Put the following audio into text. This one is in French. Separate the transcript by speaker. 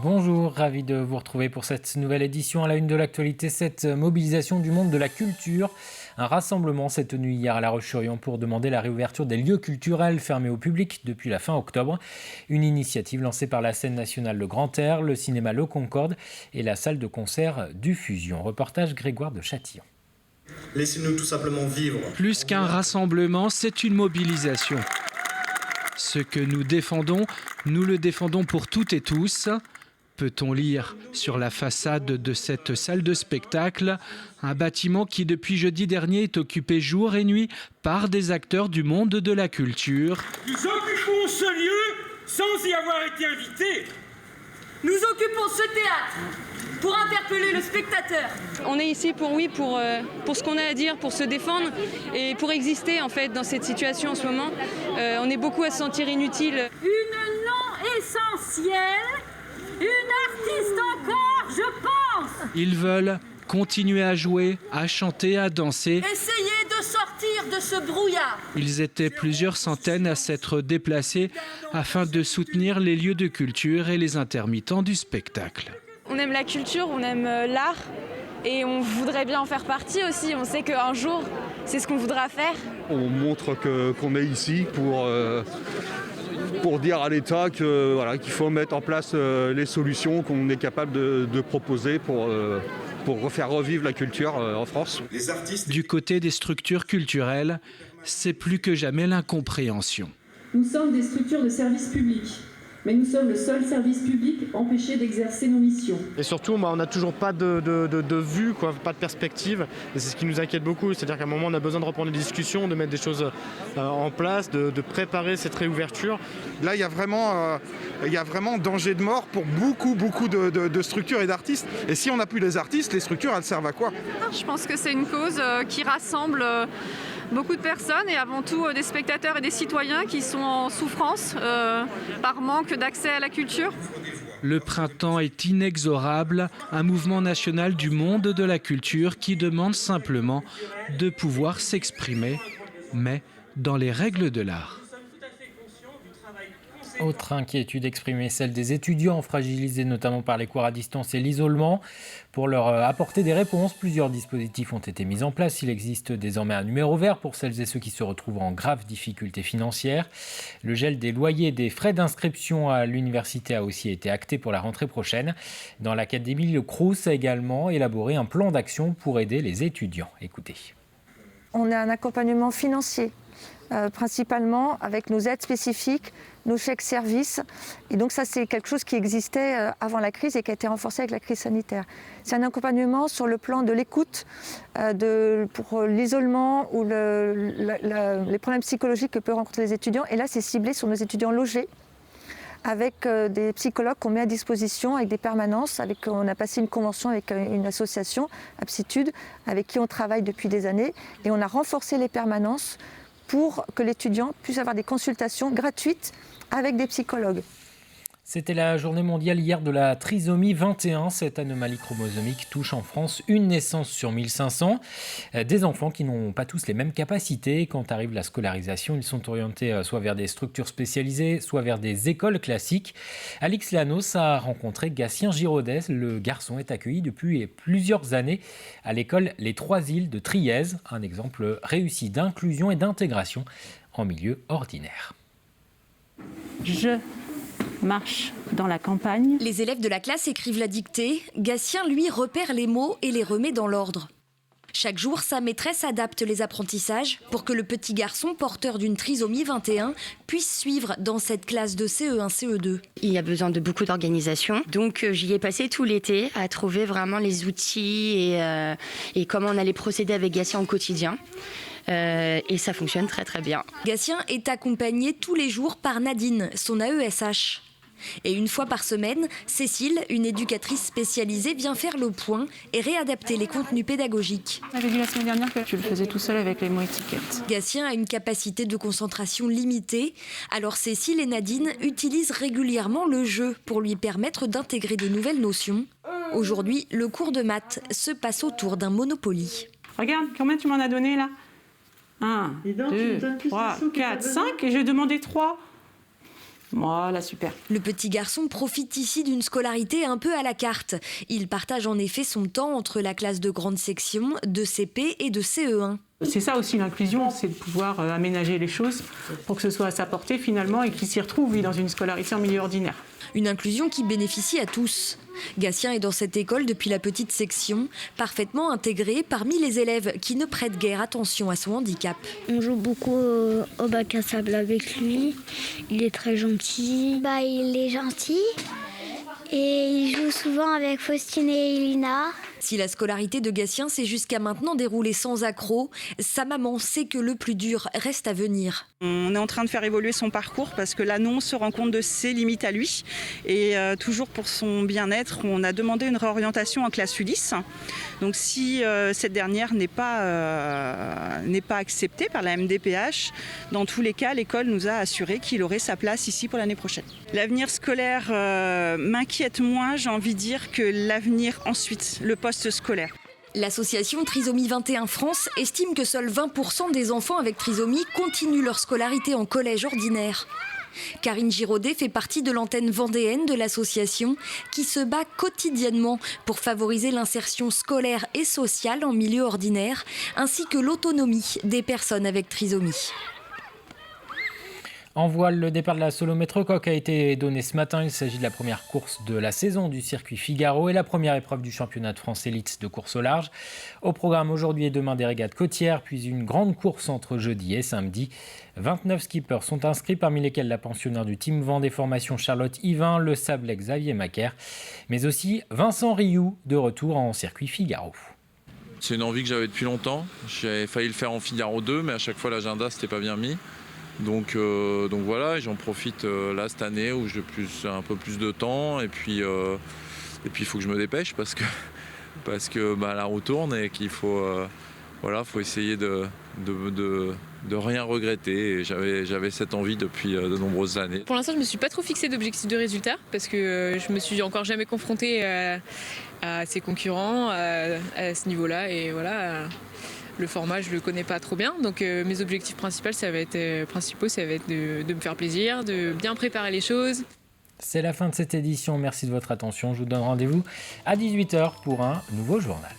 Speaker 1: Bonjour, ravi de vous retrouver pour cette nouvelle édition. À la une de l'actualité, cette mobilisation du monde de la culture. Un rassemblement s'est tenu hier à La Roche-sur-Yon pour demander la réouverture des lieux culturels fermés au public depuis la fin octobre. Une initiative lancée par la scène nationale Le Grand Air, le cinéma Le Concorde et la salle de concert du Fusion. Reportage Grégoire de Châtillon.
Speaker 2: Laissez-nous tout simplement vivre.
Speaker 3: Plus qu'un rassemblement, c'est une mobilisation. Ce que nous défendons, nous le défendons pour toutes et tous. Peut-on lire sur la façade de cette salle de spectacle, un bâtiment qui depuis jeudi dernier est occupé jour et nuit par des acteurs du monde de la culture.
Speaker 4: Nous occupons ce lieu sans y avoir été invités.
Speaker 5: Nous occupons ce théâtre pour interpeller le spectateur.
Speaker 6: On est ici pour ce qu'on a à dire, pour se défendre et pour exister en fait dans cette situation en ce moment. On est beaucoup à se sentir inutile.
Speaker 5: Une non essentielle, une artiste encore, je pense.
Speaker 3: Ils veulent continuer à jouer, à chanter, à danser.
Speaker 5: Essayez de sortir de ce brouillard.
Speaker 3: Ils étaient plusieurs centaines à s'être déplacés afin de soutenir les lieux de culture et les intermittents du spectacle.
Speaker 6: On aime la culture, on aime l'art et on voudrait bien en faire partie aussi. On sait qu'un jour, c'est ce qu'on voudra faire.
Speaker 7: On montre qu'on est ici pour dire à l'État qu'il faut mettre en place les solutions qu'on est capable de proposer pour refaire revivre la culture en France.
Speaker 3: Du côté des structures culturelles, c'est plus que jamais l'incompréhension.
Speaker 8: Nous sommes des structures de service public, mais nous sommes le seul service public empêché d'exercer nos missions.
Speaker 9: Et surtout, on n'a toujours pas de vue, pas de perspective. Et c'est ce qui nous inquiète beaucoup. C'est-à-dire qu'à un moment, on a besoin de reprendre les discussions, de mettre des choses en place, de préparer cette réouverture.
Speaker 10: Là, il y a vraiment danger de mort pour beaucoup de structures et d'artistes. Et si on n'a plus les artistes, les structures, elles servent à quoi ?
Speaker 11: Je pense que c'est une cause qui rassemble beaucoup de personnes et avant tout des spectateurs et des citoyens qui sont en souffrance par manque d'accès à la culture.
Speaker 3: Le printemps est inexorable, un mouvement national du monde de la culture qui demande simplement de pouvoir s'exprimer, mais dans les règles de l'art.
Speaker 1: Autre inquiétude exprimée, celle des étudiants fragilisés notamment par les cours à distance et l'isolement. Pour leur apporter des réponses, plusieurs dispositifs ont été mis en place. Il existe désormais un numéro vert pour celles et ceux qui se retrouvent en grave difficulté financière. Le gel des loyers et des frais d'inscription à l'université a aussi été acté pour la rentrée prochaine. Dans l'académie, le Crous a également élaboré un plan d'action pour aider les étudiants. Écoutez.
Speaker 12: On a un accompagnement financier. Principalement avec nos aides spécifiques, nos chèques services. Et donc ça, c'est quelque chose qui existait avant la crise et qui a été renforcé avec la crise sanitaire. C'est un accompagnement sur le plan de l'écoute, pour l'isolement ou les problèmes psychologiques que peuvent rencontrer les étudiants. Et là, c'est ciblé sur nos étudiants logés, avec des psychologues qu'on met à disposition, avec des permanences. On a passé une convention avec une association, Aptitude, avec qui on travaille depuis des années. Et on a renforcé les permanences pour que l'étudiant puisse avoir des consultations gratuites avec des psychologues.
Speaker 1: C'était la journée mondiale hier de la trisomie 21. Cette anomalie chromosomique touche en France une naissance sur 1500. Des enfants qui n'ont pas tous les mêmes capacités. Quand arrive la scolarisation, ils sont orientés soit vers des structures spécialisées, soit vers des écoles classiques. Alix Lanos a rencontré Gatien Giraudet. Le garçon est accueilli depuis plusieurs années à l'école Les Trois Îles de Trièze. Un exemple réussi d'inclusion et d'intégration en milieu ordinaire.
Speaker 13: Je marche dans la campagne.
Speaker 14: Les élèves de la classe écrivent la dictée. Gatien, lui, repère les mots et les remet dans l'ordre. Chaque jour, sa maîtresse adapte les apprentissages pour que le petit garçon porteur d'une trisomie 21 puisse suivre dans cette classe de CE1, CE2.
Speaker 15: Il y a besoin de beaucoup d'organisation. Donc j'y ai passé tout l'été à trouver vraiment les outils et comment on allait procéder avec Gatien au quotidien. Et ça fonctionne très très bien.
Speaker 14: Gatien est accompagné tous les jours par Nadine, son AESH. Et une fois par semaine, Cécile, une éducatrice spécialisée, vient faire le point et réadapter les contenus pédagogiques.
Speaker 13: On avait dit la semaine dernière que tu le faisais tout seul avec les mots étiquettes.
Speaker 14: Gatien a une capacité de concentration limitée, alors Cécile et Nadine utilisent régulièrement le jeu pour lui permettre d'intégrer de nouvelles notions. Aujourd'hui, le cours de maths se passe autour d'un Monopoly.
Speaker 13: Regarde, combien tu m'en as donné là ? 1, 2, 3, 4, 5 et j'ai demandé 3. Voilà, super.
Speaker 14: Le petit garçon profite ici d'une scolarité un peu à la carte. Il partage en effet son temps entre la classe de grande section, de CP et de CE1.
Speaker 13: C'est ça aussi l'inclusion, c'est de pouvoir aménager les choses pour que ce soit à sa portée finalement et qu'il s'y retrouve dans une scolarité en milieu ordinaire.
Speaker 14: Une inclusion qui bénéficie à tous. Gatien est dans cette école depuis la petite section, parfaitement intégré parmi les élèves qui ne prêtent guère attention à son handicap.
Speaker 16: On joue beaucoup au bac à sable avec lui, il est très gentil. Il est gentil et il joue souvent avec Faustine et Elina.
Speaker 14: Si la scolarité de Gatien s'est jusqu'à maintenant déroulée sans accroc, sa maman sait que le plus dur reste à venir.
Speaker 17: On est en train de faire évoluer son parcours parce que là, nous, on se rend compte de ses limites à lui. Et toujours pour son bien-être, on a demandé une réorientation en classe Ulysse. Donc si cette dernière n'est pas acceptée par la MDPH, dans tous les cas, l'école nous a assuré qu'il aurait sa place ici pour l'année prochaine. L'avenir scolaire m'inquiète moins, j'ai envie de dire, que l'avenir ensuite, le post-scolaire.
Speaker 14: L'association Trisomie 21 France estime que seuls 20% des enfants avec trisomie continuent leur scolarité en collège ordinaire. Karine Giraudet fait partie de l'antenne vendéenne de l'association qui se bat quotidiennement pour favoriser l'insertion scolaire et sociale en milieu ordinaire, ainsi que l'autonomie des personnes avec trisomie.
Speaker 1: En voile, le départ de la Solo Métrocoque a été donné ce matin. Il s'agit de la première course de la saison du circuit Figaro et la première épreuve du championnat de France élite de course au large. Au programme aujourd'hui et demain des régates côtières, puis une grande course entre jeudi et samedi. 29 skippers sont inscrits, parmi lesquels la pensionnaire du Team Vendée Formation Charlotte Yvain, le Sablé Xavier Macaire, mais aussi Vincent Rioux, de retour en circuit Figaro.
Speaker 18: C'est une envie que j'avais depuis longtemps. J'avais failli le faire en Figaro 2, mais à chaque fois l'agenda s'était pas bien mis. Donc voilà, j'en profite là cette année où j'ai un peu plus de temps et puis il faut que je me dépêche parce que la roue tourne et qu'il faut essayer de rien regretter. Et j'avais cette envie depuis de nombreuses années.
Speaker 19: Pour l'instant, je me suis pas trop fixé d'objectif de résultat parce que je me suis encore jamais confrontée à ces concurrents à ce niveau-là et voilà. Le format, je ne le connais pas trop bien, donc mes objectifs principaux, ça va être de me faire plaisir, de bien préparer les choses.
Speaker 1: C'est la fin de cette édition, merci de votre attention. Je vous donne rendez-vous à 18h pour un nouveau journal.